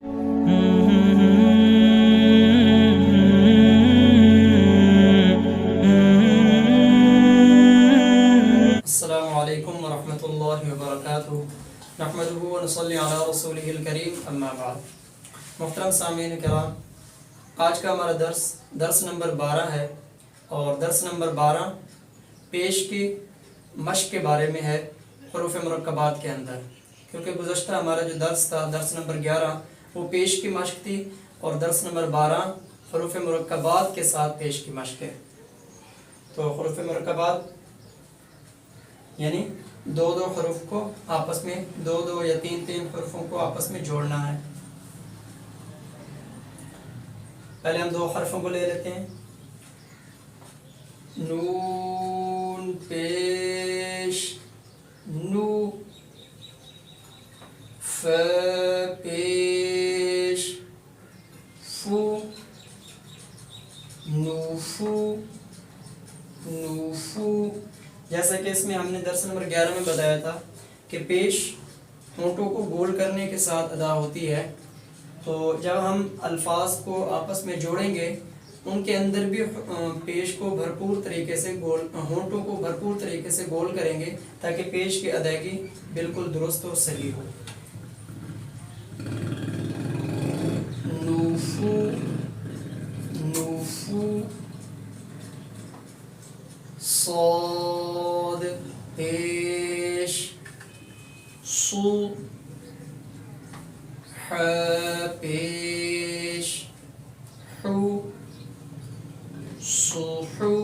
अस्सलामु अलैकुम वरहमतुल्लाहि वबरकातुहू नहमदुहू व नसल्ली अला रसूलिहिल करीम अम्मा बाद। मुहतरम सामीन किराम, आज का हमारा दर्स नंबर 12 है और दर्स नंबर 12 पेश की मश्क के बारे में है हरूफ मुरक्कबात के अंदर। क्योंकि गुज़श्ता हमारा जो दर्स था दर्स नंबर 11 वो पेश की मश्क थी और दर्स नंबर 12 हरूफ मुरक्कबात के साथ पेश की मश्क है। तो हरूफ मुरक्कबात यानी दो हरूफ को आपस में दो या तीन हरूफों को आपस में जोड़ना है। पहले हम दो हरफों को ले लेते हैं। नून पेश नू, फ पेश फू, नूफू नूफू। जैसा कि इसमें हमने दर्स नंबर 11 में बताया था कि पेश होंठों को गोल करने के साथ अदा होती है। तो जब हम अल्फाज को आपस में जोड़ेंगे उनके अंदर भी पेश को भरपूर तरीके से गोल, होंठों को भरपूर तरीके से गोल करेंगे ताकि पेश की अदायगी बिल्कुल दुरुस्त और सही हो। नूफू नूफू, صاد पेश सू, ह पेश हू, सुहू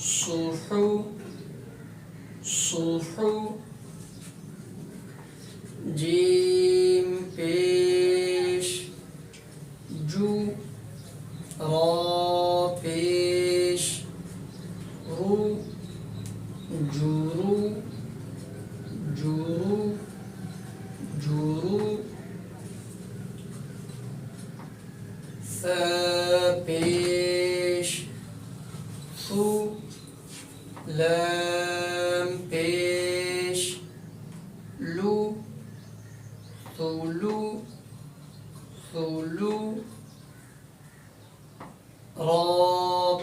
सुहू सुहू, जीम पेश जू, रा पेश रू, जुरू जुरू जुरू, फ पेश फू, लम पेश लू, थुलू थुलू, रा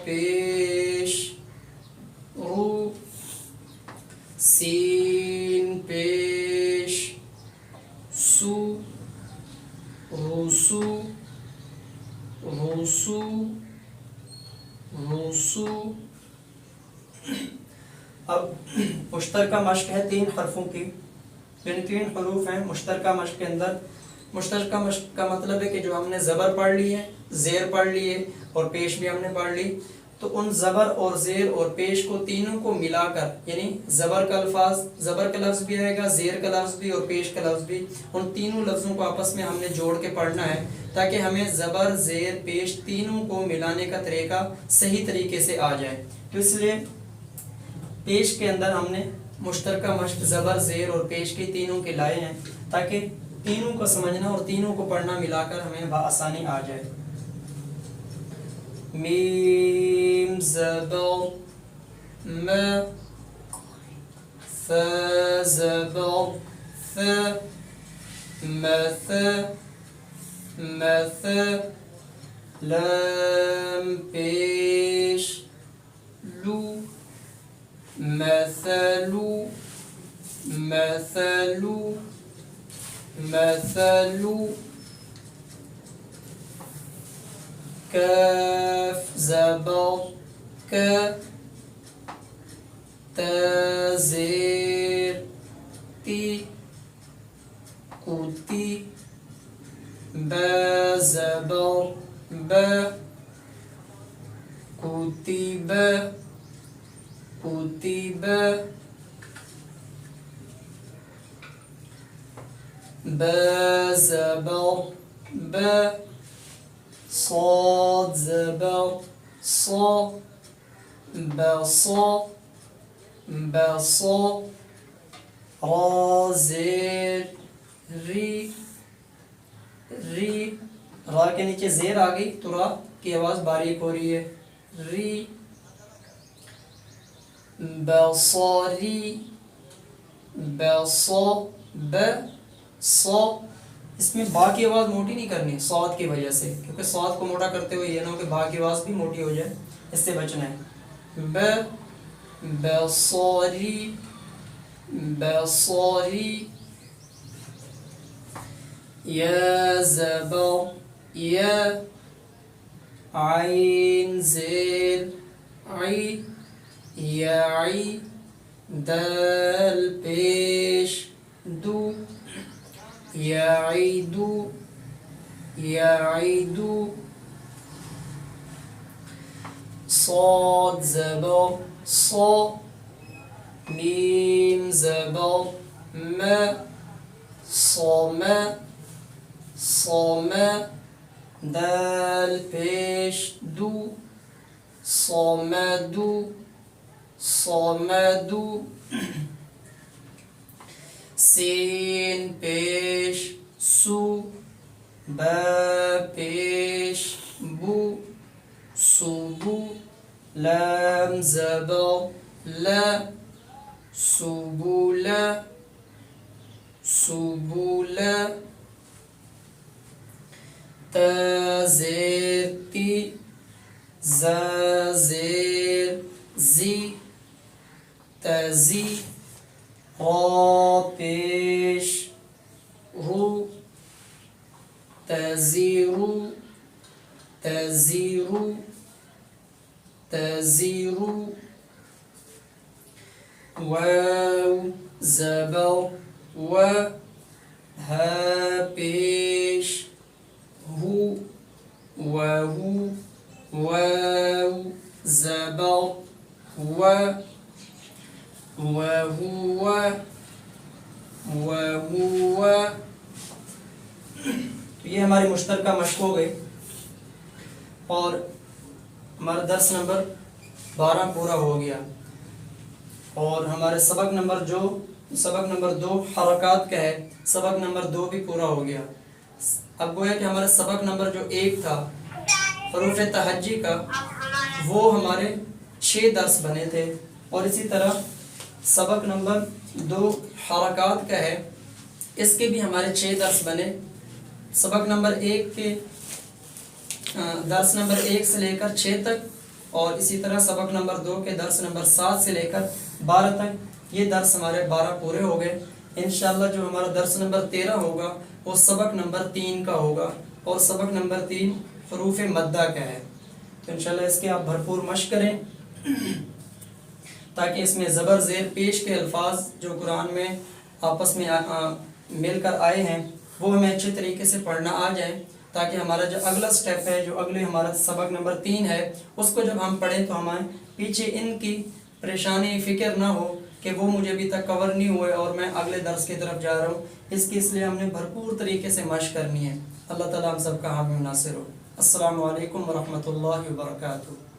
पेश रू, सीन पेश सू, रूसू रूसू रूसू। अब मुश्तरका मश्क है 3 हरफों की, यानी 3 हरूफ हैं मुश्तरका मश्क के अंदर। मुश्तरका मश्क का मतलब है कि जो हमने ज़बर पढ़ ली है, ज़ेर पढ़ ली है और पेश भी हमने पढ़ ली, तो उन ज़बर और ज़ेर और पेश को तीनों को मिलाकर, यानी ज़बर का अल्फाज, ज़बर का लफ्ज़ भी आएगा, ज़ेर का लफ्ज़ भी और पेश का लफ्ज़ भी, उन तीनों लफ्ज़ों को आपस में हमने जोड़ के पढ़ना है ताकि हमें ज़बर ज़ेर पेश तीनों को मिलाने का तरीका सही तरीके से आ जाए। तो इसलिए पेश के अंदर हमने मुश्तरका मश्क ज़बर ज़ेर और पेश के तीनों के लाए हैं ताकि तीनों को समझना और तीनों को पढ़ना मिलाकर हमें आसानी आ जाए। मीम ज़बर म, फ ज़बर फ, मथ मथ, लम पेश लू, मथलू मथलू मथलू, कफ ज़बर क, त ज़ेर ती, कुती, ब ज़बर ब, कुतिब कुतिब, ब ज़बर ब, صاد ज़बर ص, बस बस, रा ज़ेर री री, रा के नीचे ज़ेर आ गई तो रा की आवाज़ बारीक हो रही है, री, बसरी बस ब स, इसमें बा की आवाज़ मोटी नहीं करनी सौद की वजह से, क्योंकि सौद को मोटा करते हुए ये ना हो कि बा की आवाज़ भी मोटी हो जाए, इससे बचना है। बसौरी बसौरी, या ज़बर या, आइन ज़ेर आई याई, दाल पेश दू याईदू याईदू, صاد زبر صا، ميم زبر ما صما صما، دال پیش دو صمدو صمدو، سین پیش سو، با پیش بو صبو، لام زبر لا سبولا سبولا، تا زیر تی، زا زیر زی تزی، را پیش رو تزیرو تزیرو تزیرو، واو زبر و، ها پیش هو وهو، واو زبر و وهو وهو۔ یہ ہماری مشترکہ مشق ہو گئی اور ہمارا درس نمبر 12 پورا ہو گیا، اور ہمارے سبق نمبر 2 حرکات کا ہے، سبق نمبر 2 بھی پورا ہو گیا۔ اب گویا کہ ہمارا سبق نمبر جو 1 تھا حروف تہجی کا، وہ ہمارے 6 درس بنے تھے، اور اسی طرح سبق نمبر 2 حرکات کا ہے، اس کے بھی ہمارے 6 درس بنے۔ سبق نمبر 1 کے درس نمبر 1 سے لے کر 6 تک، اور اسی طرح سبق نمبر 2 کے درس نمبر 7 سے لے کر 12 تک، یہ درس ہمارے 12 پورے ہو گئے۔ انشاءاللہ جو ہمارا درس نمبر 13 ہوگا وہ سبق نمبر 3 کا ہوگا، اور سبق نمبر 3 حروف مدہ کا ہے، تو انشاءاللہ اس کے آپ بھرپور مشق کریں تاکہ اس میں زبر زیر پیش کے الفاظ جو قرآن میں آپس میں مل کر آئے ہیں وہ ہمیں اچھے طریقے سے پڑھنا آ جائے، تاکہ ہمارا جو اگلا سٹیپ ہے، جو اگلے ہمارا سبق نمبر 3 ہے، اس کو جب ہم پڑھیں تو ہمیں پیچھے ان کی پریشانی فکر نہ ہو کہ وہ مجھے ابھی تک کور نہیں ہوئے اور میں اگلے درس کی طرف جا رہا ہوں۔ اس لیے ہم نے بھرپور طریقے سے مشق کرنی ہے۔ اللہ تعالیٰ ہم سب کا حامی و ناصر ہو۔ السلام علیکم ورحمۃ اللہ وبرکاتہ۔